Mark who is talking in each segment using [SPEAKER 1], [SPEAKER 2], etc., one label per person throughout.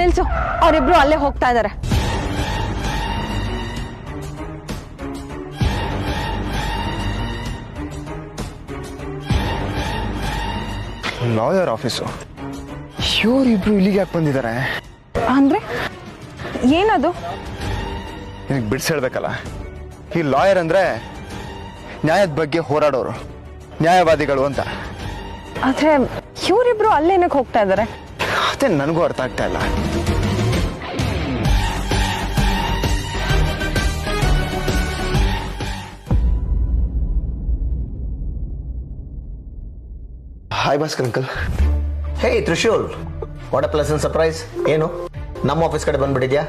[SPEAKER 1] ನಿಲ್ಸು, ಅವರಿಬ್ರು ಅಲ್ಲೇ ಹೋಗ್ತಾ ಇದಾರೆ.
[SPEAKER 2] Lawyer office. ಇವರಿಬ್ರು ಇಲ್ಲಿಗೆ ಯಾಕೆ ಬಂದಿದ್ದಾರೆ?
[SPEAKER 1] ಅಂದ್ರೆ ಏನದು?
[SPEAKER 2] ನಿನಗೆ ಬಿಡಿಸಿ ಹೇಳ್ಬೇಕಲ್ಲ, ಈ ಲಾಯರ್ ಅಂದ್ರೆ ನ್ಯಾಯದ ಬಗ್ಗೆ ಹೋರಾಡೋರು, ನ್ಯಾಯವಾದಿಗಳು ಅಂತ.
[SPEAKER 1] ಆದ್ರೆ ಇವರಿಬ್ರು ಅಲ್ಲೇನಕ್ಕೆ ಹೋಗ್ತಾ ಇದಾರೆ?
[SPEAKER 2] ಅದೇ ನನಗೂ ಅರ್ಥ ಆಗ್ತಾ ಇಲ್ಲ. Hi Bhaskar uncle.
[SPEAKER 3] Hey Trishul, what a pleasant surprise. ಏನು ನಮ್ಮ ಆಫೀಸ್ ಕಡೆ ಬಂದ್ಬಿಟ್ಟಿದ್ಯಾ?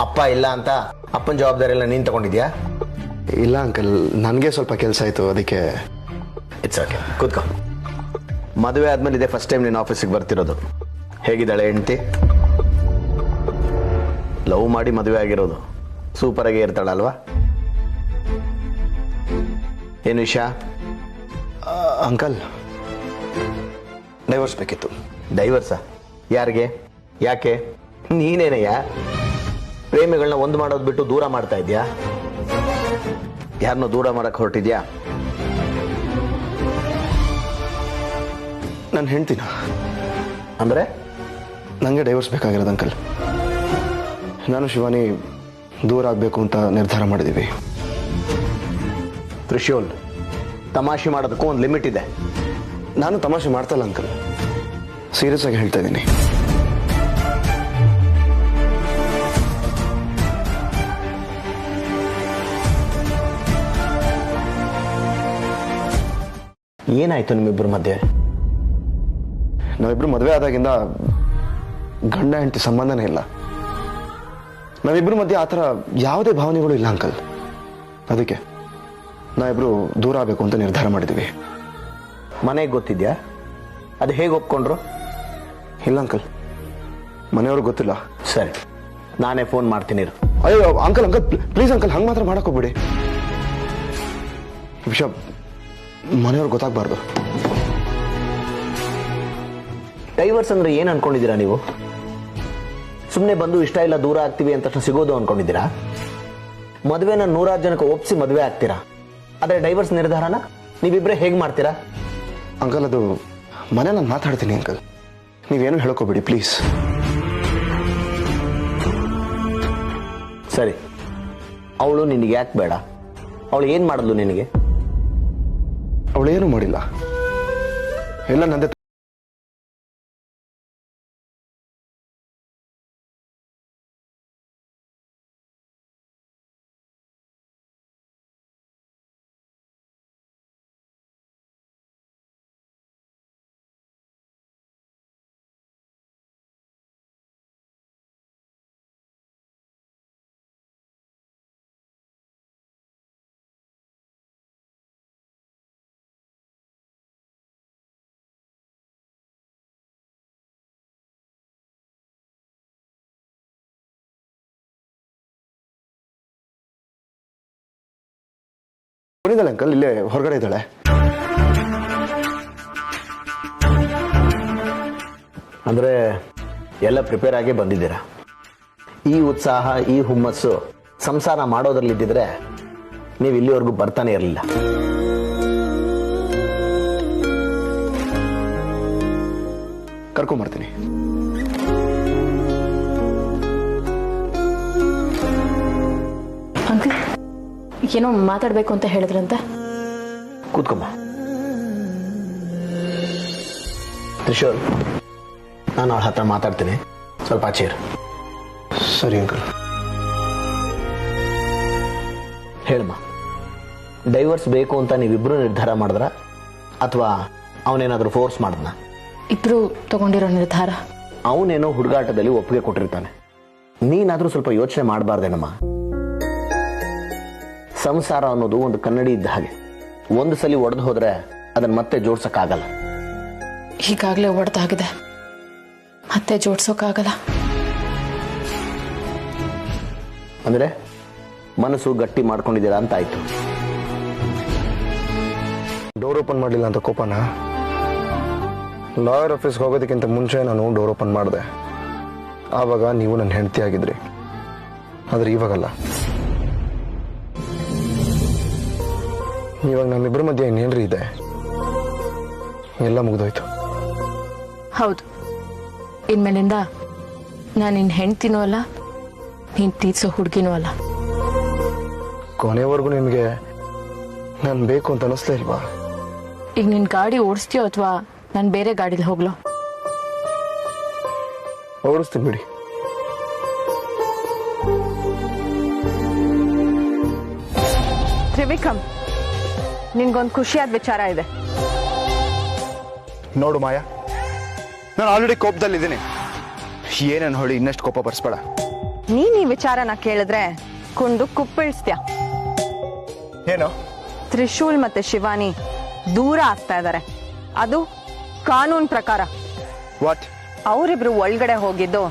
[SPEAKER 3] ಅಪ್ಪ ಇಲ್ಲ ಅಂತ ಅಪ್ಪನ ಜವಾಬ್ದಾರಿ ಎಲ್ಲ ನೀನು ತಗೊಂಡಿದ್ಯಾ?
[SPEAKER 2] ಇಲ್ಲ ಅಂಕಲ್, ನನಗೆ ಸ್ವಲ್ಪ ಕೆಲಸ ಆಯಿತು, ಅದಕ್ಕೆ.
[SPEAKER 3] ಇಟ್ಸ್ ಓಕೆ, ಕೂತ್ಕೋ. ಮದುವೆ ಆದ್ಮೇಲೆ ಇದೆ ಫಸ್ಟ್ ಟೈಮ್ ನೀನು ಆಫೀಸಿಗೆ ಬರ್ತಿರೋದು. ಹೇಗಿದ್ದಾಳೆ ಹೆಂಡತಿ? ಲವ್ ಮಾಡಿ ಮದುವೆ ಆಗಿರೋದು, ಸೂಪರ್ ಆಗಿ ಇರ್ತಾಳಲ್ವಾ? ಏನು ವಿಷಯ?
[SPEAKER 2] ಅಂಕಲ್, ಡೈವರ್ಸ್ ಬೇಕಿತ್ತು.
[SPEAKER 3] ಡೈವರ್ಸಾ? ಯಾರಿಗೆ? ಯಾಕೆ? ನೀನೇನಯ್ಯ ಪ್ರೇಮಿಗಳನ್ನ ಒಂದು ಮಾಡೋದು ಬಿಟ್ಟು ದೂರ ಮಾಡ್ತಾ ಇದ್ಯಾ? ಯಾರನ್ನೋ ದೂರ ಮಾಡಕ್ಕೆ ಹೊರಟಿದ್ಯಾ?
[SPEAKER 2] ನಾನು ಹೆಂಡ್ತಿನ.
[SPEAKER 3] ಅಂದ್ರೆ
[SPEAKER 2] ನನಗೆ ಡೈವರ್ಸ್ ಬೇಕಾಗಿರೋದು ಅಂಕಲ್. ನಾನು ಶಿವಾನಿ ದೂರ ಆಗಬೇಕು ಅಂತ ನಿರ್ಧಾರ ಮಾಡಿದ್ದೀವಿ.
[SPEAKER 3] ತ್ರಿಶೂಲ್, ತಮಾಷೆ ಮಾಡೋದಕ್ಕೂ ಒಂದು ಲಿಮಿಟ್ ಇದೆ.
[SPEAKER 2] ನಾನು ತಮಾಷೆ ಮಾಡ್ತಲ್ಲ ಅಂಕಲ್, ಸೀರಿಯಸ್ ಆಗಿ ಹೇಳ್ತಾ ಇದ್ದೀನಿ.
[SPEAKER 3] ಏನಾಯ್ತು ನಿಮ್ಮಿಬ್ಬರ ಮಧ್ಯೆ?
[SPEAKER 2] ನಾವಿಬ್ರು ಮದುವೆ ಆದಾಗಿಂದ ಗಂಡ ಹೆಂಡತಿ ಸಂಬಂಧನೇ ಇಲ್ಲ. ನಾವಿಬ್ರು ಮಧ್ಯೆ ಆ ಥರ ಯಾವುದೇ ಭಾವನೆಗಳು ಇಲ್ಲ ಅಂಕಲ್. ಅದಕ್ಕೆ ನಾವಿಬ್ರು ದೂರ ಆಗಬೇಕು ಅಂತ ನಿರ್ಧಾರ ಮಾಡಿದ್ದೀವಿ.
[SPEAKER 3] ಮನೆಗೆ ಗೊತ್ತಿದ್ಯಾ? ಅದು ಹೇಗೆ ಒಪ್ಕೊಂಡ್ರು?
[SPEAKER 2] ಇಲ್ಲ ಅಂಕಲ್, ಮನೆಯವ್ರಿಗೆ ಗೊತ್ತಿಲ್ಲ.
[SPEAKER 3] ಸರಿ, ನಾನೇ ಫೋನ್ ಮಾಡ್ತೀನಿ.
[SPEAKER 2] ಅಯ್ಯೋ ಅಂಕಲ್, ಅಂಕಲ್ ಪ್ಲೀಸ್ ಅಂಕಲ್, ಹಂಗೆ ಮಾತ್ರ ಮಾಡಕ್ ಹೋಗ್ಬೇಡಿ. ವಿಷಯ ಮನೆಯವ್ರಿಗೆ ಗೊತ್ತಾಗಬಾರ್ದು.
[SPEAKER 3] ಡೈವರ್ಸ್ ಅಂದ್ರೆ ಏನು ಅನ್ಕೊಂಡಿದ್ದೀರಾ ನೀವು? ಸುಮ್ಮನೆ ಬಂದು ಇಷ್ಟ ಇಲ್ಲ ದೂರ ಆಗ್ತೀವಿ ಅಂತ ತಕ್ಷಣ ಸಿಗೋದು ಅನ್ಕೊಂಡಿದ್ದೀರಾ? ಮದುವೆನ 100 ಜನಕ್ಕೆ ಒಪ್ಪಿಸಿ ಮದುವೆ ಆಗ್ತೀರಾ, ಆದರೆ ಡೈವರ್ಸ್ ನಿರ್ಧಾರನ ನೀವಿಬ್ಬರೇ ಹೇಗೆ ಮಾಡ್ತೀರಾ?
[SPEAKER 2] ಅಂಕಲ್, ಅದು ಮನೆ ನಾನು ಮಾತಾಡ್ತೀನಿ ಅಂಕಲ್, ನೀವೇನು ಹೇಳ್ಕೋಬೇಡಿ ಪ್ಲೀಸ್.
[SPEAKER 3] ಸರಿ, ಅವಳು ನಿನಗೆ ಯಾಕೆ ಬೇಡ? ಅವಳು ಏನು ಮಾಡಿದ್ಲು ನಿನಗೆ?
[SPEAKER 2] ಅವಳೇನು ಮಾಡಿಲ್ಲ, ಎಲ್ಲ ನಂದೆ. ಬಂದಿದ್ದಾಳೆ ಅಂಕಲ್, ಇಲ್ಲೇ ಹೊರಗಡೆ ಇದ್ದಾಳೆ.
[SPEAKER 3] ಅಂದರೆ ಎಲ್ಲ ಪ್ರಿಪೇರ್ ಆಗೇ ಬಂದಿದ್ದೀರಾ. ಈ ಉತ್ಸಾಹ, ಈ ಹುಮ್ಮಸ್ಸು ಸಂಸಾರ ಮಾಡೋದ್ರಲ್ಲಿದ್ದಿದ್ರೆ ನೀವು ಇಲ್ಲಿವರೆಗೂ ಬರ್ತಾನೆ ಇರಲಿಲ್ಲ.
[SPEAKER 2] ಕರ್ಕೊಂಬರ್ತೀನಿ.
[SPEAKER 4] ಅಂಕಲ್, ಏನೋ ಮಾತಾಡಬೇಕು ಅಂತ ಹೇಳಿದ್ರಂತೆ.
[SPEAKER 3] ಕೂತ್ಕೊಮ್ಮ. ತ್ರಿಶೂಲ್, ನಾನು ಅವಳ ಹತ್ರ ಮಾತಾಡ್ತೀನಿ, ಸ್ವಲ್ಪ ಆಚೆ ಇರು.
[SPEAKER 2] ಸರಿ ಅಂಕಲ್.
[SPEAKER 3] ಹೇಳಮ್ಮ, ಡೈವರ್ಸ್ ಬೇಕು ಅಂತ ನೀವಿಬ್ರು ನಿರ್ಧಾರ ಮಾಡಿದ್ರ ಅಥವಾ ಅವನೇನಾದ್ರೂ ಫೋರ್ಸ್ ಮಾಡಿದ್ನ?
[SPEAKER 4] ಇಬ್ರು ತಗೊಂಡಿರೋ ನಿರ್ಧಾರ.
[SPEAKER 3] ಅವನೇನೋ ಹುಡುಗಾಟದಲ್ಲಿ ಒಪ್ಪಿಗೆ ಕೊಟ್ಟಿರ್ತಾನೆ, ನೀನಾದ್ರೂ ಸ್ವಲ್ಪ ಯೋಚನೆ ಮಾಡಬಾರ್ದೇನಮ್ಮ? ಸಂಸಾರ ಅನ್ನೋದು ಒಂದು ಕನ್ನಡಿ ಇದ್ದ ಹಾಗೆ, ಒಂದು ಸಲ ಒಡೆದು ಹೋದ್ರೆ ಅದನ್ನ ಮತ್ತೆ ಜೋಡ್ಸಕ್ಕಾಗಲ್ಲ.
[SPEAKER 4] ಈಗಾಗಲೇ ಒಡೆದಾಗಿದೆ, ಮತ್ತೆ ಜೋಡ್ಸೋಕ್ಕಾಗಲ್ಲ.
[SPEAKER 3] ಅಂದ್ರೆ ಮನಸ್ಸು ಗಟ್ಟಿ ಮಾಡ್ಕೊಂಡಿದ್ದೀರಾ ಅಂತ ಆಯ್ತು.
[SPEAKER 2] ಡೋರ್ ಓಪನ್ ಮಾಡಲಿಲ್ಲ ಅಂತ ಕೋಪನ? ಲಾಯರ್ ಆಫೀಸ್ಗೆ ಹೋಗೋದಕ್ಕಿಂತ ಮುಂಚೆ ನಾನು ಡೋರ್ ಓಪನ್ ಮಾಡಿದೆ. ಆವಾಗ ನೀವು ನನ್ನ ಹೆಂಡತಿ ಆಗಿದ್ರಿ, ಆದ್ರೆ ಇವಾಗಲ್ಲ. ಇವಾಗ ನಮ್ಮಿಬ್ಬರ ಮಧ್ಯೆ ಇನ್ನೇನ್ರಿ ಇದೆ? ಎಲ್ಲ ಮುಗ್ದೋಯ್ತು.
[SPEAKER 4] ಹೌದು, ಇನ್ಮೇಲಿಂದ ನಾನು ನಿನ್ನ ಹೆಂಡ್ತಿನೂ ಅಲ್ಲ, ನೀನು ತೀರ್ಸೋ ಹುಡುಗಿನೂ ಅಲ್ಲ.
[SPEAKER 2] ಕೊನೆವರೆಗೂ ನಿಮಗೆ ನಾನು ಬೇಕು ಅಂತ ಅನಿಸ್ಲೇ ಇಲ್ವಾ?
[SPEAKER 4] ಈಗ ನಿನ್ನ ಗಾಡಿ ಓಡಿಸ್ತೀಯೋ ಅಥವಾ ನಾನು ಬೇರೆ ಗಾಡೀಲಿ ಹೋಗ್ಲೋ?
[SPEAKER 2] ಓಡಿಸ್ತೀನಿ ಬಿಡಿ.
[SPEAKER 1] ತ್ರಿವಿಕ್ರಮ್, ನಿನ್ಗೊಂದು ಖುಷಿಯಾದ ವಿಚಾರ ಇದೆ.
[SPEAKER 5] ನೋಡು ಮಾಯಾ, ನಾನು ಆಲ್ರೆಡಿ ಕೋಪದಲ್ಲಿದ್ದೀನಿ. ಏನೇನು ಹೊಳಿ ಇನ್ನಷ್ಟು ಕೋಪ ಬರ್ಸ್ಬೇಡ.
[SPEAKER 1] ನೀನ್ ಈ ವಿಚಾರನ ಕೇಳಿದ್ರೆ ಕೊಂಡು ಕುಪ್ಪಿಳಿಸ್ತ್ಯಾ.
[SPEAKER 5] ಏನು?
[SPEAKER 1] ತ್ರಿಶೂಲ್ ಮತ್ತೆ ಶಿವಾನಿ ದೂರ ಆಗ್ತಾ ಇದಾರೆ, ಅದು ಕಾನೂನ್ ಪ್ರಕಾರ.
[SPEAKER 5] ವಾಟ್?
[SPEAKER 1] ಅವರಿಬ್ರು ಒಳಗಡೆ ಹೋಗಿದ್ದು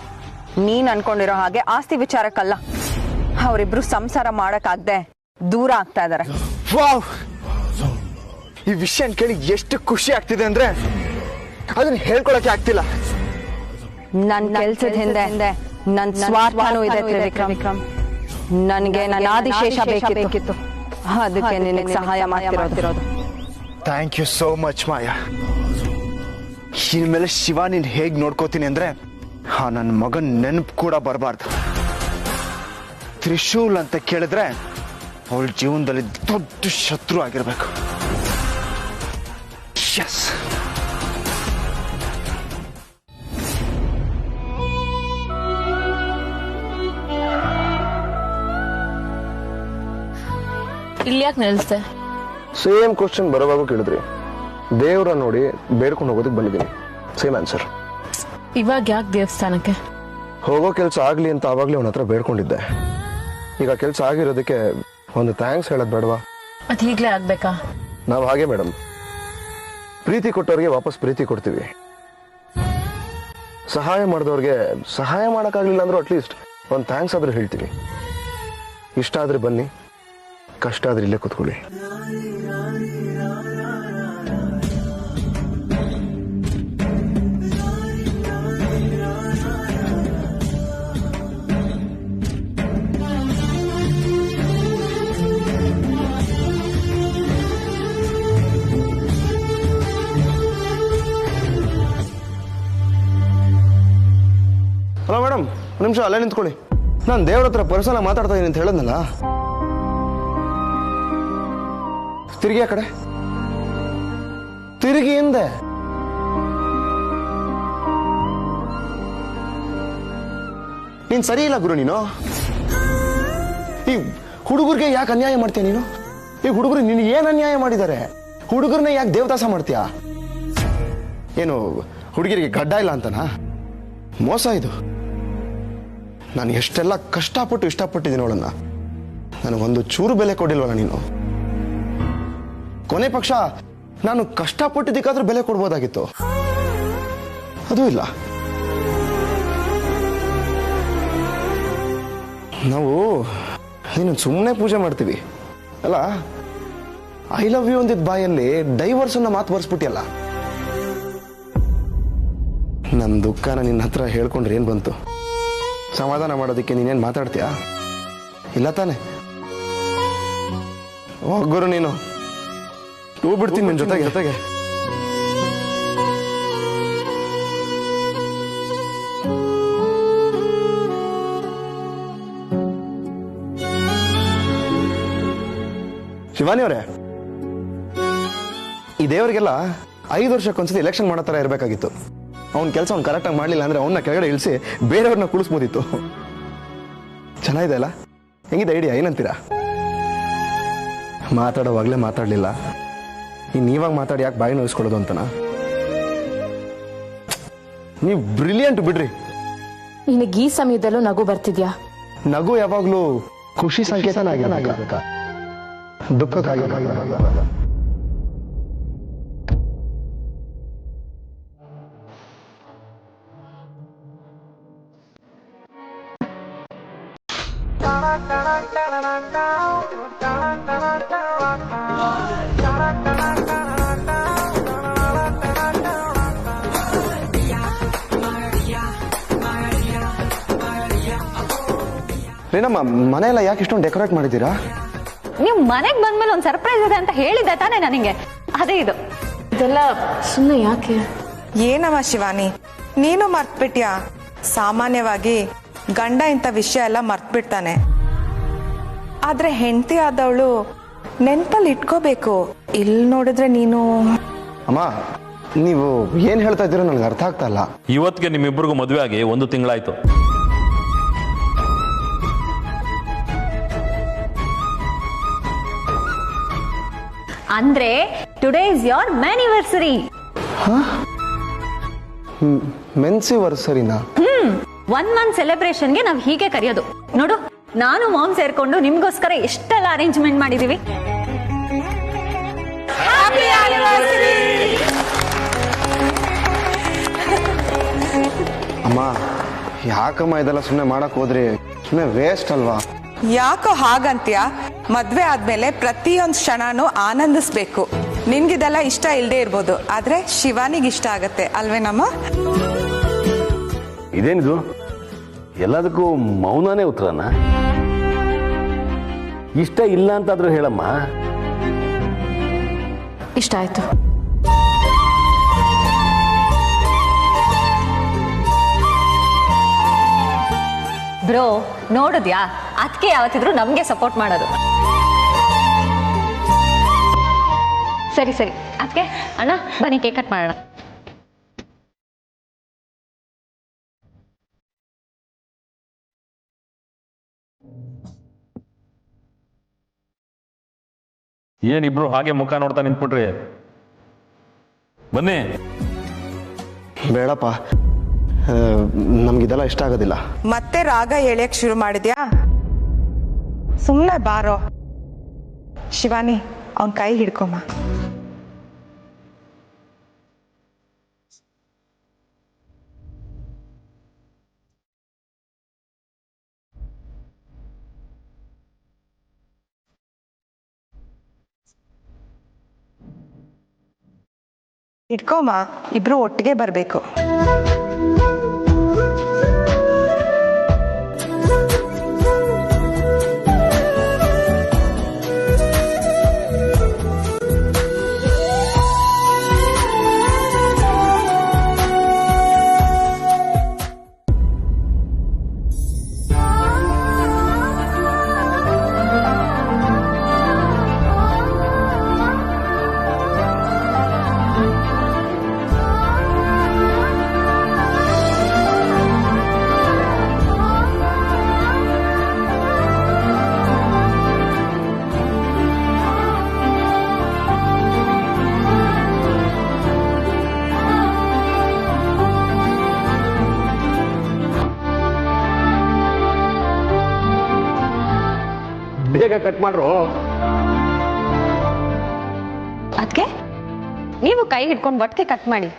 [SPEAKER 1] ನೀನ್ ಅನ್ಕೊಂಡಿರೋ ಹಾಗೆ ಆಸ್ತಿ ವಿಚಾರಕ್ಕಲ್ಲ. ಅವರಿಬ್ರು ಸಂಸಾರ ಮಾಡಕ್ಕಾಗ್ದೆ ದೂರ ಆಗ್ತಾ ಇದಾರೆ.
[SPEAKER 5] ವಾವ್! ಈ ವಿಷಯ ಕೇಳಿ ಎಷ್ಟು ಖುಷಿ ಆಗ್ತಿದೆ ಅಂದ್ರೆ ಅದನ್ನ ಹೇಳ್ಕೊಳಕ್ಕೆ ಆಗ್ತಿಲ್ಲ.
[SPEAKER 1] ನನ್ ಕೆಲ್ಸದ ಹಿಂದೆ ನನ್ ಸ್ವಾರ್ಥನೂ ಇದೆ ತ್ರಿವಿಕ್ರಮ್. ನನ್ಗೆ ನನ್ನ ಆದಿಶೇಷ ಬೇಕಿತ್ತು, ಅದಕ್ಕೆ ನಿನಗೆ ಸಹಾಯ ಮಾಡ್ತಿರೋದು.
[SPEAKER 5] ಥ್ಯಾಂಕ್ ಯು ಸೋ ಮಚ್ ಮಾಯಾ. ಇನ್ಮೇಲೆ ಶಿವ ನೀನ್ ಹೇಗ್ ನೋಡ್ಕೋತೀನಿ ಅಂದ್ರೆ ನನ್ನ ಮಗನ್ ನೆನಪು ಕೂಡ ಬರಬಾರ್ದು. ತ್ರಿಶೂಲ್ ಅಂತ ಕೇಳಿದ್ರೆ ಅವಳ ಜೀವನದಲ್ಲಿ ದೊಡ್ಡ ಶತ್ರು ಆಗಿರ್ಬೇಕು. Yes.
[SPEAKER 4] ಇಲ್ಲಿ ಯಾಕೆ ನಿಲ್ಲಿಸ್ದೆ?
[SPEAKER 2] ಸೇಮ್ ಕ್ವಶನ್ ಬರೋವಾಗ ಕೇಳಿದ್ರಿ. ದೇವ್ರ ನೋಡಿ ಬೇಡ್ಕೊಂಡು ಹೋಗೋದಕ್ಕೆ ಬಂದಿದ್ದೀನಿ. Same answer.
[SPEAKER 4] ಇವಾಗ ಯಾಕೆ ದೇವಸ್ಥಾನಕ್ಕೆ
[SPEAKER 2] ಹೋಗೋ ಕೆಲಸ ಆಗ್ಲಿ ಅಂತ ಆವಾಗ್ಲೇ ಅವನ ಹತ್ರ ಬೇಡ್ಕೊಂಡಿದ್ದೆ. ಈಗ ಕೆಲಸ ಆಗಿರೋದಕ್ಕೆ ಒಂದು ಥ್ಯಾಂಕ್ಸ್ ಹೇಳೋದು ಬೇಡವಾ?
[SPEAKER 4] ಅದು ಈಗಲೇ ಆಗ್ಬೇಕಾ?
[SPEAKER 2] ನಾವು ಹಾಗೆ ಮೇಡಮ್, ಪ್ರೀತಿ ಕೊಟ್ಟವ್ರಿಗೆ ವಾಪಸ್ ಪ್ರೀತಿ ಕೊಡ್ತೀವಿ. ಸಹಾಯ ಮಾಡಿದವ್ರಿಗೆ ಸಹಾಯ ಮಾಡೋಕ್ಕಾಗಲಿಲ್ಲ ಅಂದ್ರೂ ಅಟ್ಲೀಸ್ಟ್ ಒಂದು ಥ್ಯಾಂಕ್ಸ್ ಆದ್ರೂ ಹೇಳ್ತೀವಿ. ಇಷ್ಟ ಆದ್ರೆ ಬನ್ನಿ, ಕಷ್ಟ ಆದ್ರೆ ಇಲ್ಲೇ ಕೂತ್ಕೊಳ್ಳಿ. ಹಲೋ ಮೇಡಮ್, ಒಂದು ನಿಮಿಷ ಅಲ್ಲೇ ನಿಂತ್ಕೊಳ್ಳಿ. ನಾನು ದೇವ್ರ ಹತ್ರ ಪರ್ಸನ ಮಾತಾಡ್ತಾ ಇದೀನಿ ಅಂತ ಹೇಳದ್ನಲ್ಲ. ತಿರುಗಿ ಆ ಕಡೆ, ತಿರುಗಿ ಹಿಂದೆ. ನೀನ್ ಸರಿ ಇಲ್ಲ ಗುರು. ನೀನು ಈ ಹುಡುಗರಿಗೆ ಯಾಕೆ ಅನ್ಯಾಯ ಮಾಡ್ತೀಯ? ನೀನು ಈ ಹುಡುಗರು ನಿನ್ ಏನ್ ಅನ್ಯಾಯ ಮಾಡಿದ್ದಾರೆ? ಹುಡುಗರನ್ನ ಯಾಕೆ ದೇವದಾಸ ಮಾಡ್ತೀಯ? ಏನು ಹುಡುಗಿರಿಗೆ ಗಡ್ಡ ಇಲ್ಲ ಅಂತನಾ? ಮೋಸ ಇದು. ನಾನು ಎಷ್ಟೆಲ್ಲ ಕಷ್ಟಪಟ್ಟು ಇಷ್ಟಪಟ್ಟಿದ್ದೀನಿ ಅವಳನ್ನ, ನನಗೊಂದು ಚೂರು ಬೆಲೆ ಕೊಡಿಲ್ವಲ್ಲ ನೀನು. ಕೊನೆ ಪಕ್ಷ ನಾನು ಕಷ್ಟಪಟ್ಟಿದ್ದಕ್ಕಾದ್ರೂ ಬೆಲೆ ಕೊಡ್ಬೋದಾಗಿತ್ತು, ಅದೂ ಇಲ್ಲ. ನಾವು ನೀನು ಸುಮ್ಮನೆ ಪೂಜೆ ಮಾಡ್ತೀವಿ ಅಲ್ಲ, ಐ ಲವ್ ಯು ಅಂದಿದ್ದ ಬಾಯಲ್ಲಿ ಡೈವರ್ಸ್ ಅನ್ನ ಮಾತು ಬರ್ಸ್ಬಿಟ್ಟಿಯಲ್ಲ. ನನ್ನ ದುಃಖನ ನಿನ್ನ ಹತ್ರ ಹೇಳ್ಕೊಂಡ್ರೆ ಏನ್ ಬಂತು? ಸಮಾಧಾನ ಮಾಡೋದಕ್ಕೆ ನೀನೇನ್ ಮಾತಾಡ್ತೀಯಾ? ಇಲ್ಲ ತಾನೆ? ಹೋಗುರು ನೀನು, ಬಿಡ್ತೀನಿ ನಿನ್ ಜೊತೆಗೆ. ಶಿವಾನಿ ಅವರೇ, ಈ ದೇವರಿಗೆಲ್ಲ 5 ವರ್ಷಕ್ಕೊಂದ್ಸತಿ ಎಲೆಕ್ಷನ್ ಮಾಡೋ ತರ ಇರ್ಬೇಕಾಗಿತ್ತು. ಅವ್ನ ಕೆಲಸ ಅವ್ನು ಕರೆಕ್ಟಾಗಿ ಮಾಡ್ಲಿಲ್ಲ ಅಂದ್ರೆ ಅವನ್ನ ಕೆಳಗಡೆ ಇಳಿಸಿ ಬೇರೆಯವ್ರನ್ನ ಕುಳಿಸ್ಬೋದಿತ್ತು. ಚೆನ್ನಾಗಿದೆ ಅಲ್ಲ? ಹೆಂಗಿದೆ ಐಡಿಯಾ? ಏನಂತೀರಾ? ಮಾತಾಡೋವಾಗ್ಲೇ ಮಾತಾಡ್ಲಿಲ್ಲ, ನೀವಾಗ ಮಾತಾಡಿ ಯಾಕೆ ಬಾಯಿ ನೋಯಿಸ್ಕೊಳ್ಳೋದು ಅಂತನಾ? ನೀವು ಬ್ರಿಲಿಯಂಟ್ ಬಿಡ್ರಿ.
[SPEAKER 4] ನಿನಗೆ ಈ ಸಮಯದಲ್ಲೂ ನಗು ಬರ್ತಿದ್ಯಾ?
[SPEAKER 2] ನಗು ಯಾವಾಗ್ಲೂ ಖುಷಿ ಸಂಕೇತನಾಗಿ, ದುಃಖಕ್ಕಾಗಿ. ಏನಮ್ಮ ಮನೆ ಎಲ್ಲ ಯಾಕೆ ಇಷ್ಟೊಂದು ಡೆಕೋರೇಟ್ ಮಾಡಿದ್ದೀರಾ?
[SPEAKER 1] ನೀವು ಮನೆಗೆ ಬಂದ್ಮೇಲೆ ಒಂದು ಸರ್ಪ್ರೈಸ್ ಇದೆ ಅಂತ ಹೇಳಿದ್ದೆ ತಾನೇ ನನಗೆ, ಅದೇ ಇದು.
[SPEAKER 4] ಇದೆಲ್ಲ ಸುಮ್ಮನೆ ಯಾಕೆ?
[SPEAKER 6] ಏನವ ಶಿವಾನಿ, ನೀನು ಮರ್ತ್ಬಿಟ್ಯಾ? ಸಾಮಾನ್ಯವಾಗಿ ಗಂಡ ಇಂಥ ವಿಷಯ ಎಲ್ಲ ಮರ್ತ್ಬಿಡ್ತಾನೆ. ಆದ್ರೆ ಹೆಂಡತಿ ಆದವಳು ನೆನ್ಪಲ್ಲಿ ಇಟ್ಕೋಬೇಕು. ಇಲ್ಲಿ ನೋಡಿದ್ರೆ ನೀನು
[SPEAKER 2] ಅಮ್ಮ, ನೀವು ಏನ್ ಹೇಳ್ತಾ ಇದ್ದೀರೋ ನನಗೆ ಅರ್ಥ ಆಗ್ತಾ ಇಲ್ಲ.
[SPEAKER 7] ಇವತ್ತಿಗೆ ನಿಮ್ಮಿಬ್ಬರಿಗೂ ಮದುವೆ ಆಗಿ 1 ತಿಂಗಳಾಯ್ತು.
[SPEAKER 1] ಅಂದ್ರೆ ಟುಡೇ ಇಸ್ ಯೋರ್ ಮ್ಯಾನಿವರ್ಸರಿ.
[SPEAKER 2] ಮೆನ್ಸಿವರ್ಸರಿನಾ?
[SPEAKER 1] 1 ಮಂತ್ ಸೆಲೆಬ್ರೇಷನ್ಗೆ ನಾವು ಹೀಗೆ ಕರೆಯೋದು. ನೋಡು, ನಾನು ಮಾಮ್ ಸೇರ್ಕೊಂಡು ನಿಮ್ಗೋಸ್ಕರ ಎಷ್ಟೆಲ್ಲ ಅರೇಂಜ್ಮೆಂಟ್ ಮಾಡಿದೀವಿ.
[SPEAKER 2] ಅಮ್ಮ, ಯಾಕಮ್ಮ ಇದೆಲ್ಲ ಸುಮ್ಮನೆ ಮಾಡಕ್ ಹೋದ್ರಿ? ಸುಮ್ಮನೆ ವೇಸ್ಟ್ ಅಲ್ವಾ?
[SPEAKER 6] ಯಾಕೋ ಹಾಗಂತ್ಯ? ಮದ್ವೆ ಆದ್ಮೇಲೆ ಪ್ರತಿಯೊಂದು ಕ್ಷಣನೂ ಆನಂದಿಸ್ಬೇಕು. ನಿನ್ಗಿದೆಲ್ಲ ಇಷ್ಟ ಇಲ್ಲದೆ ಇರ್ಬೋದು, ಆದ್ರೆ ಶಿವಾನಿಗೆ ಇಷ್ಟ ಆಗತ್ತೆ ಅಲ್ವೇನಮ್ಮ?
[SPEAKER 8] ಇದೇನಿದು? ಎಲ್ಲದಕ್ಕೂ ಮೌನನೇ ಉತ್ತರನ? ಇಷ್ಟ ಇಲ್ಲ ಅಂತಾದ್ರೂ ಹೇಳಮ್ಮ.
[SPEAKER 4] ಇಷ್ಟ ಆಯ್ತು.
[SPEAKER 1] ಬ್ರೋ, ನೋಡಿದ್ಯಾ, ಅದಕ್ಕೆ ಯಾವತ್ತಿದ್ರು ನಮ್ಗೆ ಸಪೋರ್ಟ್ ಮಾಡೋದು. ಸರಿ ಸರಿ, ಅದಕ್ಕೆ ಅಣ್ಣ ಬನ್ನಿ ಕೇಕ್ ಕಟ್ ಮಾಡೋಣ.
[SPEAKER 7] ಏನಿಬ್ರು ಹಾಗೆ ಮುಖ ನೋಡ್ತಾ ನಿಂತ್ಬಿಟ್ರಿ? ಬನ್ನಿ.
[SPEAKER 2] ಬೇಡಪ್ಪ, ನಮ್ಗಿದೆಲ್ಲ ಇಷ್ಟ ಆಗೋದಿಲ್ಲ.
[SPEAKER 6] ಮತ್ತೆ ರಾಗ ಎಳೆಯಕ್ ಶುರು ಮಾಡಿದ್ಯಾ? ಸುಮ್ನೆ ಬಾರೋ. ಶಿವಾನಿ, ಅವನ್ ಕೈ ಹಿಡ್ಕೊಮ್ಮ. ಇಟ್ಕೊಮ್ಮ, ಇಬ್ರು ಒಟ್ಟಿಗೆ ಬರ್ಬೇಕು.
[SPEAKER 8] ಬೇಗ ಕಟ್ ಮಾಡ್ರು.
[SPEAKER 1] ಅದಕ್ಕೆ ನೀವು ಕೈ ಹಿಡ್ಕೊಂಡು ಒಟ್ಟಿಗೆ ಕಟ್ ಮಾಡಿ.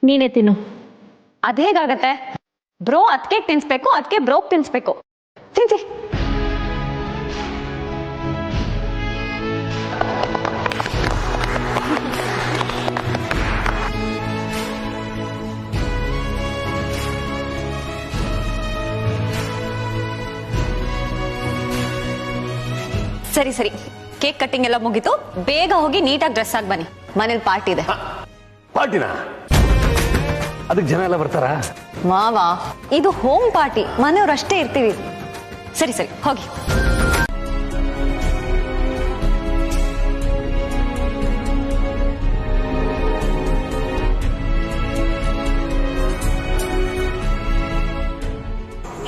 [SPEAKER 1] ನೀನೇ ತಿನ್ನು. ಅದ್ ಹೇಗಾಗತ್ತೆ? ಬ್ರೋ ಅದಕ್ಕೆ ತಿನ್ಸ್ಬೇಕು, ಅದಕ್ಕೆ ಬ್ರೋಕ್ ತಿನ್ಸ್ಬೇಕು. ತಿನ್ಸಿ. ಸರಿ ಸರಿ, ಕೇಕ್ ಕಟ್ಟಿಂಗ್ ಎಲ್ಲ ಮುಗೀತು. ಬೇಗ ಹೋಗಿ ನೀಟಾಗಿ ಡ್ರೆಸ್ ಆಗಿ ಬನ್ನಿ, ಮನೇಲಿ ಪಾರ್ಟಿ ಇದೆ.
[SPEAKER 8] ಪಾರ್ಟಿನ? ಅದಕ್ಕೆ ಜನ ಎಲ್ಲ ಬರ್ತಾರಾ?
[SPEAKER 1] ಮಾವಾ, ಇದು ಹೋಮ್ ಪಾರ್ಟಿ, ಮನೆಯವ್ರಷ್ಟೇ ಇರ್ತೀವಿ. ಸರಿ ಸರಿ, ಹೋಗಿ.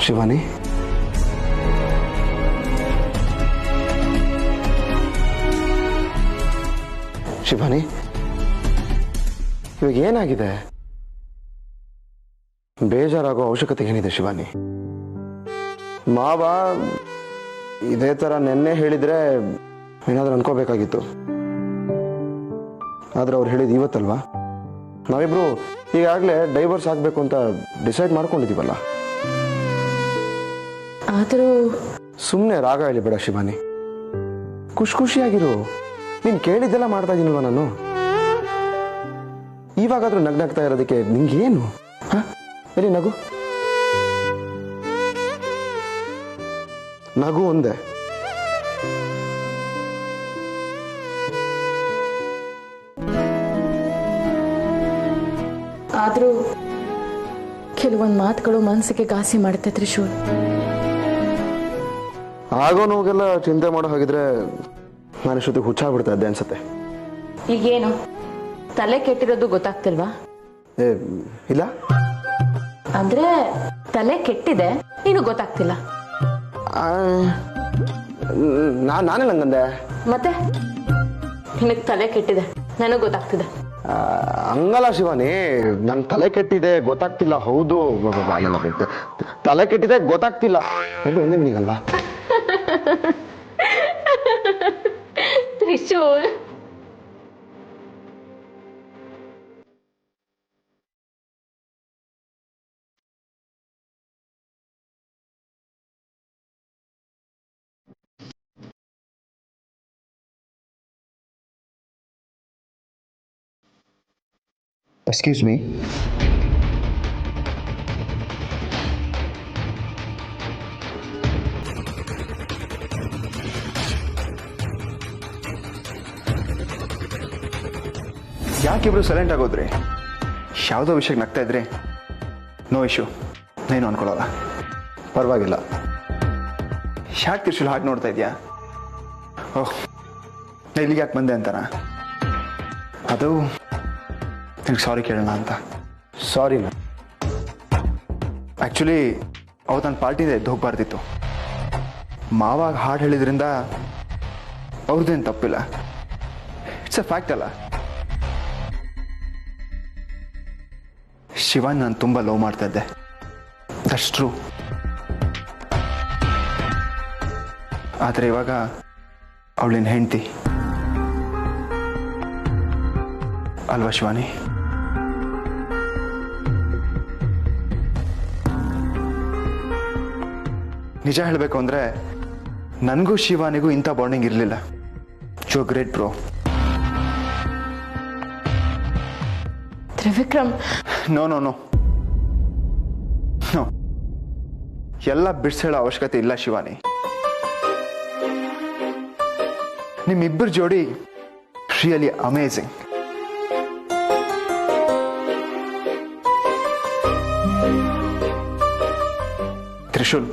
[SPEAKER 2] ಶಿವಾನಿ, ಶಿವಾನಿ, ಇವಾಗ ಏನಾಗಿದೆ? ಬೇಜಾರಾಗೋ ಅವಶ್ಯಕತೆ ಏನಿದೆ ಶಿವಾನಿ? ಮಾವ ಇದೇ ತರ ನೆನ್ನೆ ಹೇಳಿದ್ರೆ ಏನಾದ್ರೂ ಅನ್ಕೋಬೇಕಾಗಿತ್ತು. ಆದ್ರೆ ಅವ್ರು ಹೇಳಿದ್ ಇವತ್ತಲ್ವಾ? ನಾವಿಬ್ರು ಈಗಾಗಲೇ ಡೈವರ್ಸ್ ಆಗ್ಬೇಕು ಅಂತ ಡಿಸೈಡ್ ಮಾಡ್ಕೊಂಡಿದೀವಲ್ಲ.
[SPEAKER 4] ಆದರೂ
[SPEAKER 2] ಸುಮ್ಮನೆ ರಾಗ ಹೇಳಿಬೇಡ ಶಿವಾನಿ, ಖುಷಿಯಾಗಿರು. ನೀನು ಕೇಳಿದ್ದೆಲ್ಲ ಮಾಡ್ತಾ ಇದೀನಿಲ್ವ ನಾನು? ಇವಾಗಾದ್ರೂ ನಗ್ನಾಗ್ತಾ ಇರೋದಕ್ಕೆ ನಿಂಗೇನು? ಎಲ್ಲಿ ನಗು, ನಗು ಒಂದೇ.
[SPEAKER 4] ಆದರೂ ಕೆಲವೊಂದು ಮಾತುಗಳು ಮನಸ್ಸಿಗೆ ಘಾಸಿ ಮಾಡುತ್ತೆ ತ್ರಿಶೂಲ್.
[SPEAKER 2] ಆಗೋ ನೋಗೆಲ್ಲ ಚಿಂತೆ ಮಾಡೋ ಹಾಗಿದ್ರೆ ನಾನು ಇಷ್ಟೊತ್ತಿಗೆ ಹುಚ್ಚಾಗ್ಬಿಡ್ತಾ ಇದ್ದೆ ಅನ್ಸತ್ತೆ.
[SPEAKER 4] ಈಗೇನು ತಲೆ ಕೆಟ್ಟಿರೋದು ಗೊತ್ತಾಗ್ತಿಲ್ವಾ?
[SPEAKER 2] ಇಲ್ಲ
[SPEAKER 4] ಅಂದ್ರೆ ತಲೆ ಕೆಟ್ಟಿದೆ, ನೀನು ಗೊತ್ತಾಗ್ತಿಲ್ಲ.
[SPEAKER 2] ನಾನೇ ನಂಗಂದೆ.
[SPEAKER 4] ಮತ್ತೆ ನಿನಗೆ ತಲೆ ಕೆಟ್ಟಿದೆ, ನನಗೆ ಗೊತ್ತಾಗ್ತಿದೆ.
[SPEAKER 2] ಹಂಗಲ್ಲ ಶಿವಾನಿ, ನನ್ ತಲೆ ಕೆಟ್ಟಿದೆ ಗೊತ್ತಾಗ್ತಿಲ್ಲ. ಹೌದು, ತಲೆ ಕೆಟ್ಟಿದೆ ಗೊತ್ತಾಗ್ತಿಲ್ಲ ಒಂದೇ ನಿನಗಲ್ಲ.
[SPEAKER 4] Trishul,
[SPEAKER 2] Excuse me. ಯಾಕಿಬ್ರು ಸೈಲೆಂಟ್ ಆಗೋದ್ರಿ? ಯಾವುದೋ ವಿಷಯಕ್ಕೆ ನಗ್ತಾ ಇದ್ರಿ? ನೋ ಇಶ್ಯೂ, ಏನು ಅನ್ಕೊಳ್ಳಲ್ಲ, ಪರವಾಗಿಲ್ಲ. ಯಾಕೆ ತ್ರಿಶೂಲ್ ಹಾಗೆ ನೋಡ್ತಾ ಇದೆಯಾ? ಓಹ್, ಇಲ್ಲಿಗೆ ಯಾಕೆ ಬಂದೆ ಅಂತಾನ? ಅದು ನಿನಗೆ ಸಾರಿ ಕೇಳೋಣ ಅಂತ. ಸಾರಿನಾ? ಆ್ಯಕ್ಚುಲಿ ಅವತ್ತು ನನ್ನ ಪಾರ್ಟಿಯಿಂದ ಎದ್ದು ಹೋಗ್ಬಾರ್ದಿತ್ತು. ಮಾವಾಗ ಹಾಡು ಹೇಳಿದ್ರಿಂದ ಅವ್ರದ್ದೇನು ತಪ್ಪಿಲ್ಲ. ಇಟ್ಸ್ ಅ ಫ್ಯಾಕ್ಟ್ ಅಲ್ಲ. ಶಿವನ್ ನಾನು ತುಂಬ ಲವ್ ಮಾಡ್ತಾ ಇದ್ದೆ, ದಟ್ಸ್ ಟ್ರೂ. ಆದರೆ ಇವಾಗ ಅವಳಿನ ಹೆಂಡತಿ ಅಲ್ವಾ ಶಿವಾನಿ? ನಿಜ ಹೇಳಬೇಕು ಅಂದರೆ ನನಗೂ ಶಿವಾನಿಗೂ ಇಂಥ ಬಾಂಡಿಂಗ್ ಇರಲಿಲ್ಲ. You are great bro.
[SPEAKER 4] Trivikram,
[SPEAKER 2] no no no no, ಎಲ್ಲ ಬಿಡಿಸೇಳೋ ಅವಶ್ಯಕತೆ ಇಲ್ಲ ಶಿವಾನಿ. ನಿಮ್ಮಿಬ್ಬರ ಜೋಡಿ ರಿಯಲಿ ಅಮೇಝಿಂಗ್. ತ್ರಿಶೂಲ್,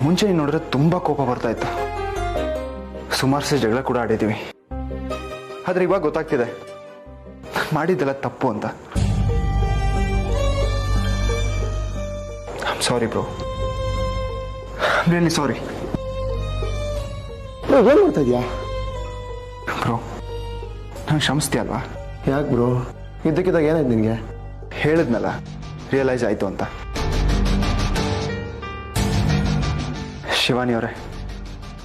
[SPEAKER 2] ಮುಂಚೆ ನೀನು ನೋಡಿದ್ರೆ ತುಂಬಾ ಕೋಪ ಬರ್ತಾ ಇತ್ತು. ಸುಮಾರು ಸಲ ಜಗಳ ಕೂಡ ಆಡಿದ್ದೀವಿ. ಆದ್ರೆ ಇವಾಗ ಗೊತ್ತಾಗ್ತಿದೆ ಮಾಡಿದ್ದೆಲ್ಲ ತಪ್ಪು ಅಂತ. I am sorry bro, really sorry. ಏನ್ ಮಾಡ್ತಾ ಇದೀಯಾ ಬ್ರೋ? ನಂಗೆ ಕ್ಷಮಿಸ್ತೀಯ ಅಲ್ವಾ? ಯಾಕೆ ಬ್ರೋ? ಇದ್ದಕ್ಕಿದ್ದಾಗ ಏನಾಯ್ತು ನಿನಗೆ? ಹೇಳಿದ್ನಲ್ಲ, ರಿಯಲೈಸ್ ಆಯ್ತು ಅಂತ. ಶಿವಾನಿ ಅವರೇ,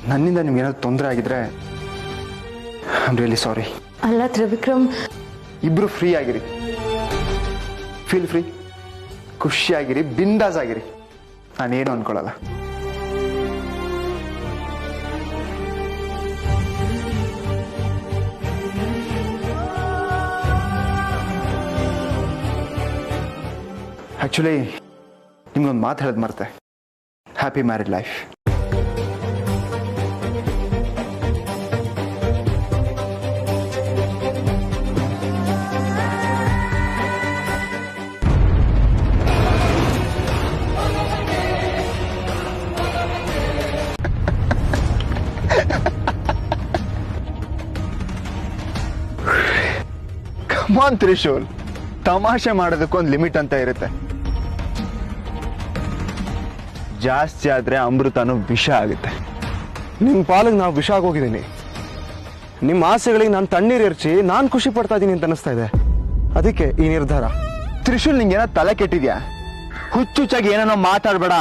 [SPEAKER 2] ನನ್ನಿಂದ ನಿಮ್ಗೆ ಏನಾದ್ರು ತೊಂದರೆ ಆಗಿದ್ರೆ ಐ ಆಮ್ ರಿಯಲಿ ಸಾರಿ.
[SPEAKER 4] ಅಲ್ಲ ತ್ರಿವಿಕ್ರಮ್,
[SPEAKER 2] ಇಬ್ರು ಫ್ರೀ ಆಗಿರಿ, ಫೀಲ್ ಫ್ರೀ, ಖುಷಿಯಾಗಿರಿ, ಬಿಂದಾಸ್ ಆಗಿರಿ. ನಾನೇನು ಅನ್ಕೊಳ್ಳಲ್ಲ. ಆಕ್ಚುಲಿ ನಿಮ್ಗೊಂದು ಮಾತು ಹೇಳೋದು ಮರ್ತೆ. Happy married life. Come on Trishul, ತಮಾಷೆ ಮಾಡೋದಕ್ಕೊಂದು ಲಿಮಿಟ್ ಅಂತ ಇರುತ್ತೆ. ಜಾಸ್ತಿ ಆದ್ರೆ ಅಮೃತನೂ ವಿಷ ಆಗುತ್ತೆ. ನಿಮ್ಮ ಪಾಲಿಗೆ ನಾವು ವಿಷ ಆಗೋಗಿದ್ದೀನಿ. ನಿಮ್ಮ ಆಸೆಗಳಿಗೆ ನಾನು ತಣ್ಣೀರು ಎರಚಿ ನಾನು ಖುಷಿ ಪಡ್ತಾ ಇದ್ದೀನಿ ಅಂತ ಅನಿಸ್ತಾ ಇದೆ. ಅದಕ್ಕೆ ಈ ನಿರ್ಧಾರ. ತ್ರಿಶೂಲ್, ನಿಂಗೇನೋ ತಲೆ ಕೆಟ್ಟಿದ್ಯಾ? ಹುಚ್ಚುಚ್ಚಾಗಿ ಏನೇನೋ ಮಾತಾಡ್ಬೇಡ.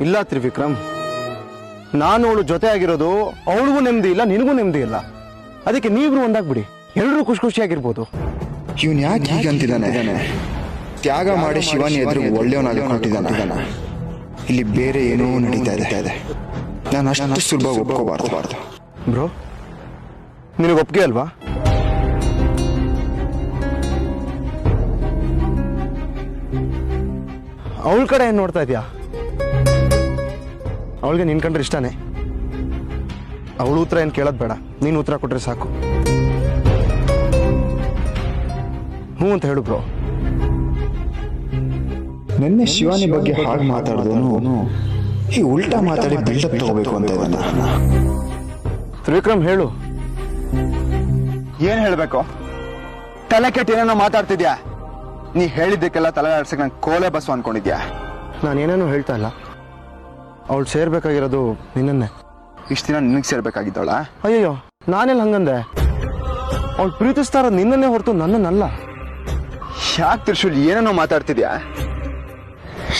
[SPEAKER 2] ಇಲ್ಲ ತ್ರಿವಿಕ್ರಮ್, ನಾನು ಅವಳು ಜೊತೆ ಆಗಿರೋದು ಅವಳಿಗೂ ನೆಮ್ಮದಿ ಇಲ್ಲ, ನಿನಗೂ ನೆಮ್ಮದಿ ಇಲ್ಲ. ಅದಕ್ಕೆ ನೀವಿಬ್ರು ಒಂದಾಗ್ಬಿಡಿ, ಎಲ್ಲರೂ ಖುಷಿಯಾಗಿರ್ಬೋದು.
[SPEAKER 9] ಇವನ್ ಯಾಕೆ ಹೀಗಂತಿದ್ದಾನೆ? ತ್ಯಾಗ ಮಾಡಿ ಶಿವಾನಿ ಎದುರು ಒಳ್ಳೆಯವನಾಗಿ ಕೊಟ್ಟಿದ್ದಾನೆ.
[SPEAKER 5] ಇಲ್ಲಿ ಬೇರೆ ಏನೋ ನಡೀತಾ ಇದೆ. ನಾನು ಅಷ್ಟು ಸುಲಭ ಒಪ್ಕೋಬಾರ್ದು. ಬ್ರೋ, ನಿನಗೆ ಒಪ್ಪಿಗೆ ಅಲ್ವಾ? ಅವಳ ಕಡೆ ಏನು ನೋಡ್ತಾ ಇದೆಯಾ? ಅವಳಿಗೆ ನಿನ್ ಕಂಡ್ರೆ ಇಷ್ಟನೇ. ಅವಳು ಉತ್ತರ ಏನು ಕೇಳೋದು ಬೇಡ, ನೀನು ಉತ್ತರ ಕೊಟ್ರೆ ಸಾಕು. ಹ್ಞೂ ಅಂತ ಹೇಳು ಬ್ರೋ.
[SPEAKER 2] ನಿನ್ನೆ ಶಿವಾನಿ ಬಗ್ಗೆ ಹಾಗೆ ಮಾತಾಡಿದವನು ಈ ಉಲ್ಟಾ ಮಾತಾಡಿ ಬಿಲ್ಡಪ್ ತಗೋಬೇಕು ಅಂತ ಇದ್ದಾನೆ.
[SPEAKER 5] ತ್ರಿವಿಕ್ರಮ್ ಹೇಳು,
[SPEAKER 2] ಏನ್ ಹೇಳ್ಬೇಕು? ತಲೆ ಕೆಟ್ಟ ಏನೇನೋ ಮಾತಾಡ್ತಿದ್ಯಾ? ನೀ ಹೇಳಿದ್ದಕ್ಕೆಲ್ಲ ತಲೆ ಆಡ್ಸಕ್ ನಂಗೆ ಕೋಲೆ ಬಸ್ಸು ಅನ್ಕೊಂಡಿದ್ಯಾ?
[SPEAKER 5] ನಾನೇನೇನು ಹೇಳ್ತಾ ಇಲ್ಲ. ಅವಳು ಸೇರ್ಬೇಕಾಗಿರೋದು ನಿನ್ನನ್ನೇ.
[SPEAKER 2] ಇಷ್ಟ ದಿನ ನಿನಗೆ ಸೇರ್ಬೇಕಾಗಿದ್ದವಳ?
[SPEAKER 5] ಅಯ್ಯಯ್ಯೋ, ನಾನೆಲ್ಲ ಹಂಗಂದೆ? ಅವಳು ಪ್ರೀತಿಸ್ತಾ ಇರೋದು ನಿನ್ನನ್ನೇ ಹೊರತು ನನ್ನನ್ನಲ್ಲ.
[SPEAKER 2] ಯಾಕೆ ತ್ರಿಶೂಲ್ ಏನೇನೋ ಮಾತಾಡ್ತಿದ್ಯಾ?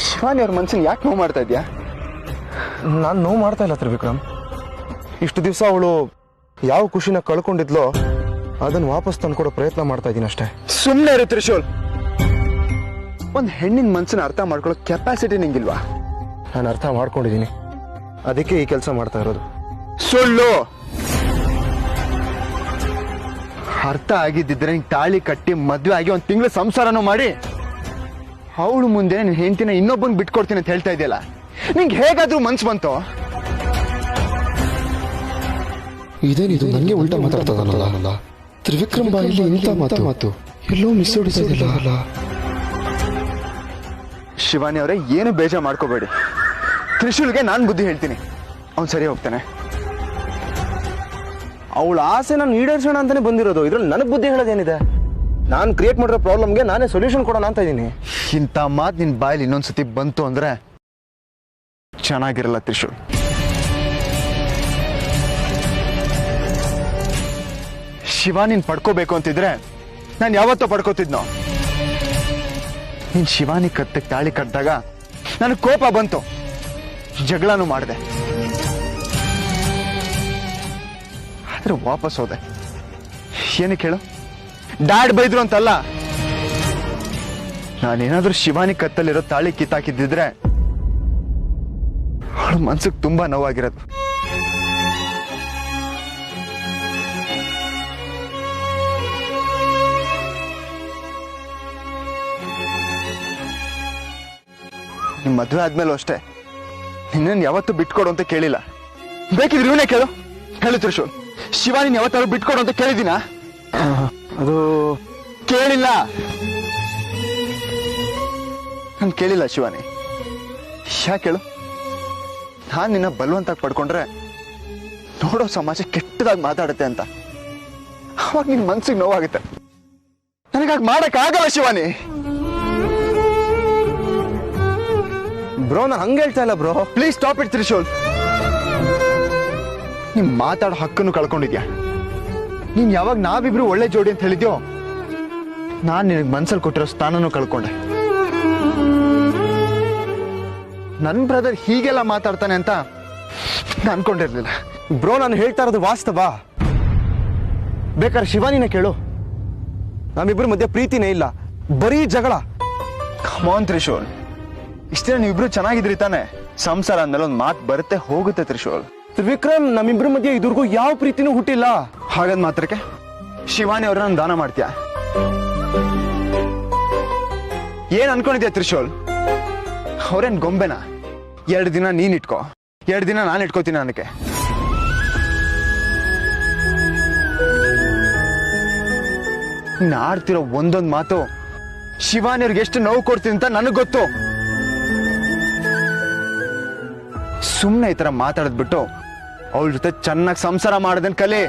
[SPEAKER 2] ಶಿವಾನಿ ಅವ್ರ ಮನ್ಸಿನ ಯಾಕೆ ನೋವು ಮಾಡ್ತಾ ಇದ್ಯಾ?
[SPEAKER 5] ನಾನು ನೋವು ಮಾಡ್ತಾ ಇಲ್ಲ ತ್ರಿವಿಕ್ರಮ್. ಇಷ್ಟು ದಿವಸ ಅವಳು ಯಾವ ಖುಷಿನ ಕಳ್ಕೊಂಡಿದ್ಲೋ ಅದನ್ನು ವಾಪಸ್ ತಂದ್ಕೊಡೋ ಪ್ರಯತ್ನ ಮಾಡ್ತಾ ಇದ್ದೀನಿ ಅಷ್ಟೇ.
[SPEAKER 2] ಸುಮ್ಮನೆ ಇರು ತ್ರಿಶೂಲ್. ಒಂದ್ ಹೆಣ್ಣಿನ ಮನ್ಸನ್ನ ಅರ್ಥ ಮಾಡ್ಕೊಳ್ಳೋ ಕೆಪಾಸಿಟಿ ನಿಂಗಿಲ್ವಾ?
[SPEAKER 5] ನಾನು ಅರ್ಥ ಮಾಡ್ಕೊಂಡಿದ್ದೀನಿ, ಅದಕ್ಕೆ ಈ ಕೆಲಸ ಮಾಡ್ತಾ ಇರೋದು.
[SPEAKER 2] ಸುಳ್ಳು. ಅರ್ಥ ಆಗಿದ್ದಿದ್ರೆ ನಿಂಗೆ ತಾಳಿ ಕಟ್ಟಿ ಮದ್ವೆ ಆಗಿ ಒಂದ್ ತಿಂಗಳು ಸಂಸಾರನೂ ಮಾಡಿ ಅವಳು ಮುಂದೆ ನಿನ್ ಹೆಂಡತಿನ ಇನ್ನೊಬ್ಬನ್ ಬಿಟ್ಕೊಡ್ತೀನಿ ಅಂತ ಹೇಳ್ತಾ ಇದೆಯಲ್ಲ, ನಿಂಗೆ ಹೇಗಾದ್ರೂ ಮನ್ಸು ಬಂತು?
[SPEAKER 9] ಇದೇನಿದು ನನಗೆ ಉಲ್ಟಾ ಮಾತಾಡ್ತದಲ್ಲ? ತ್ರಿವಿಕ್ರಮ್ ಬಾಯಲ್ಲಿ ಇಂಥ ಮಾತು ಎಲ್ಲೋ ಮಿಸ್ ಹೊಡಿಸೋದಿಲ್ಲ.
[SPEAKER 2] ಶಿವಾನಿ ಅವರೇ, ಏನು ಬೇಜಾರು ಮಾಡ್ಕೋಬೇಡಿ. ತ್ರಿಶೂಲ್ಗೆ ನಾನು ಬುದ್ಧಿ ಹೇಳ್ತೀನಿ, ಅವ್ನು ಸರಿ ಹೋಗ್ತಾನೆ.
[SPEAKER 5] ಅವಳ ಆಸೆ ನಾನು ಈಡೇರಿಸೋಣ ಅಂತಾನೆ ಬಂದಿರೋದು. ಇದ್ರಲ್ಲಿ ನನಗೆ ಬುದ್ಧಿ ಹೇಳೋದೇನಿದೆ? ನಾನು ಕ್ರಿಯೇಟ್ ಮಾಡಿರೋ ಪ್ರಾಬ್ಲಮ್ಗೆ ನಾನೇ ಸೊಲ್ಯೂಷನ್ ಕೊಡೋಣ ಅಂತ ಇದ್ದೀನಿ.
[SPEAKER 2] ಇಂಥ ಮಾತು ನಿನ್ ಬಾಯಲ್ಲಿ ಇನ್ನೊಂದ್ಸತಿ ಬಂತು ಅಂದ್ರೆ ಚೆನ್ನಾಗಿರಲ್ಲ ತ್ರಿಶೂಲ್. ಶಿವಾನಿನ್ ಪಡ್ಕೋಬೇಕು ಅಂತಿದ್ರೆ ನಾನು ಯಾವತ್ತೋ ಪಡ್ಕೋತಿದ್ನೋ. ನೀನ್ ಶಿವಾನಿ ಕತ್ತಕ್ಕೆ ತಾಳಿ ಕಟ್ಟಿದಾಗ ನನಗೆ ಕೋಪ ಬಂತು, ಜಗಳನೂ ಮಾಡಿದೆ. ಆದ್ರೆ ವಾಪಸ್ ಹೋದೆ. ಏನಕ್ಕೆ ಹೇಳು? ಡ್ಯಾಡ್ ಬೈದ್ರು ಅಂತಲ್ಲ, ನಾನೇನಾದ್ರೂ ಶಿವಾನಿ ಕತ್ತಲ್ಲಿರೋ ತಾಳಿ ಕಿತ್ತಾಕಿದ್ದಿದ್ರೆ ಅವಳ ಮನ್ಸಿಗೆ ತುಂಬಾ ನೋವಾಗಿರೋದು. ನಿಮ್ ಮದುವೆ ಆದ್ಮೇಲೂ ಅಷ್ಟೇ ನಿನ್ನ ಯಾವತ್ತೂ ಬಿಟ್ಕೊಡು ಅಂತ ಕೇಳಿಲ್ಲ. ಬೇಕಿದ್ರೆ ಇವನೇ ಕೇಳು. ಹೇಳು ತ್ರಿಶೂಲ್, ಶಿವಾನಿನ ಯಾವತ್ತಾರು ಬಿಟ್ಕೊಡು ಅಂತ ಕೇಳಿದಿನ?
[SPEAKER 5] ಅದು
[SPEAKER 2] ಕೇಳಿಲ್ಲ. ನಾನು ಕೇಳಿಲ್ಲ ಶಿವಾನಿ. ಯಾಕೆ ಹೇಳು? ನಾನ್ ನಿನ್ನ ಬಲವಂತಾಗಿ ಪಡ್ಕೊಂಡ್ರೆ ನೋಡೋ ಸಮಾಜ ಕೆಟ್ಟದಾಗಿ ಮಾತಾಡುತ್ತೆ ಅಂತ. ಅವಾಗ ನಿನ್ ಮನ್ಸಿಗೆ ನೋವಾಗುತ್ತೆ. ನನಗಾಗಿ ಮಾಡಕ್ ಆಗಲ್ಲ ಶಿವಾನಿ.
[SPEAKER 5] ಬ್ರೋ, ನಾನು ಹಂಗೆ ಹೇಳ್ತಾ ಇಲ್ಲ bro.
[SPEAKER 2] Please stop it Trishul. ನೀನ್ ಮಾತಾಡೋ ಹಕ್ಕನ್ನು ಕಳ್ಕೊಂಡಿದ್ಯಾ. ನೀನ್ ಯಾವಾಗ ನಾವಿಬ್ರು ಒಳ್ಳೆ ಜೋಡಿ ಅಂತ ಹೇಳಿದ್ಯೋ ನಾನ್ ನಿನಗೆ ಮನ್ಸಲ್ಲಿ ಕೊಟ್ಟಿರೋ ಸ್ಥಾನನೂ ಕಳ್ಕೊಂಡೆ. ನನ್ ಬ್ರದರ್ ಹೀಗೆಲ್ಲ ಮಾತಾಡ್ತಾನೆ ಅಂತ ನಾನು ಅನ್ಕೊಂಡಿರ್ಲಿಲ್ಲ.
[SPEAKER 5] ಬ್ರೋ, ನಾನು ಹೇಳ್ತಾ ಇರೋದು ವಾಸ್ತವ. ಬೇಕಾದ್ರೆ ಶಿವಾನಿನ ಕೇಳು. ನಮ್ಮಿಬ್ರ ಮಧ್ಯೆ ಪ್ರೀತಿನೇ ಇಲ್ಲ, ಬರೀ ಜಗಳ.
[SPEAKER 2] ಕಮಾನ್ ತ್ರಿಶೂಲ್, ಇಷ್ಟೇ ನೀವಿಬ್ರು ಚೆನ್ನಾಗಿದ್ರಿ ತಾನೆ? ಸಂಸಾರ ಅಂದ್ಮೇಲೆ ಒಂದ್ ಮಾತು ಬರುತ್ತೆ ಹೋಗುತ್ತೆ ತ್ರಿಶೂಲ್.
[SPEAKER 5] ತ್ರಿವಿಕ್ರಮ್, ನಮ್ಮಿಬ್ರ ಮಧ್ಯೆ ಇದುವರೆಗೂ ಯಾವ ಪ್ರೀತಿನೂ ಹುಟ್ಟಿಲ್ಲ.
[SPEAKER 2] ಹಾಗಂದ್ ಮಾತ್ರಕ್ಕೆ ಶಿವಾನಿ ಅವ್ರನ್ನ ದಾನ ಮಾಡ್ತೀಯ? ಏನ್ ಅನ್ಕೊಂಡಿದ್ಯಾ ತ್ರಿಶೂಲ್? ಅವ್ರೇನ್ ಗೊಂಬೆನಾ? 2 ದಿನ ನೀನ್ ಇಟ್ಕೋ, 2 ದಿನ ನಾನು ಇಟ್ಕೋತೀನಿ. ನನಗೆ ನೀನ್ ಆಡ್ತಿರೋ ಒಂದೊಂದ್ ಮಾತು ಶಿವಾನಿ ಅವ್ರಿಗೆ ಎಷ್ಟು ನೋವು ಕೊಡ್ತೀನಿ ಅಂತ ನನಗ್ ಗೊತ್ತು. ಸುಮ್ನೆ ಈ ತರ ಮಾತಾಡದ್ಬಿಟ್ಟು ಅವಳ ಜೊತೆ ಚೆನ್ನಾಗಿ ಸಂಸಾರ ಮಾಡೋದನ್ನ ಕಲಿ.